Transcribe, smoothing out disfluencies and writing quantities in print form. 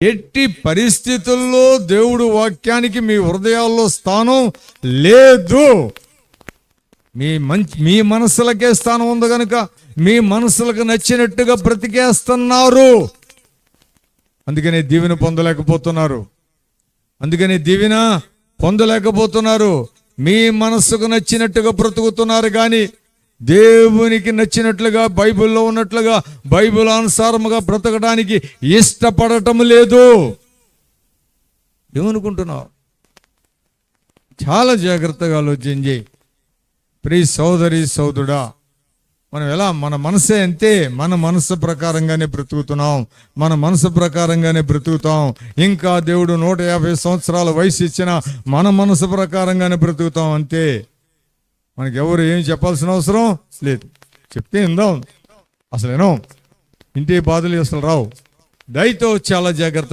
ఎట్టి పరిస్థితుల్లో దేవుడు వాక్యానికి మీ హృదయాల్లో స్థానం లేదు. మీ మనసులకే స్థానం ఉంది కనుక మీ మనసులకు నచ్చినట్టుగా బ్రతికేస్తున్నారు. అందుకని దీవెన పొందలేకపోతున్నారు. మీ మనసుకు నచ్చినట్టుగా బ్రతుకుతున్నారు కానీ దేవునికి నచ్చినట్లుగా బైబిల్లో ఉన్నట్లుగా బైబిల్ అనుసారముగా బ్రతకడానికి ఇష్టపడటం లేదు. ఏమనుకుంటున్నావు? చాలా జాగ్రత్తగా ఆలోచించి ప్రియ సోదరి సోదరుడా, మనం ఎలా మన మనసే అంతే, మన మనసు ప్రకారంగానే బ్రతుకుతాం. ఇంకా దేవుడు 150 సంవత్సరాల వయసు ఇచ్చిన మన మనసు ప్రకారంగానే బ్రతుకుతాం అంతే. మనకి ఎవరు ఏం చెప్పాల్సిన అవసరం లేదు. చెప్తే ఇందాం, అసలేనో ఇంటి బాధలు అసలు రావు. దయతో చాలా జాగ్రత్త.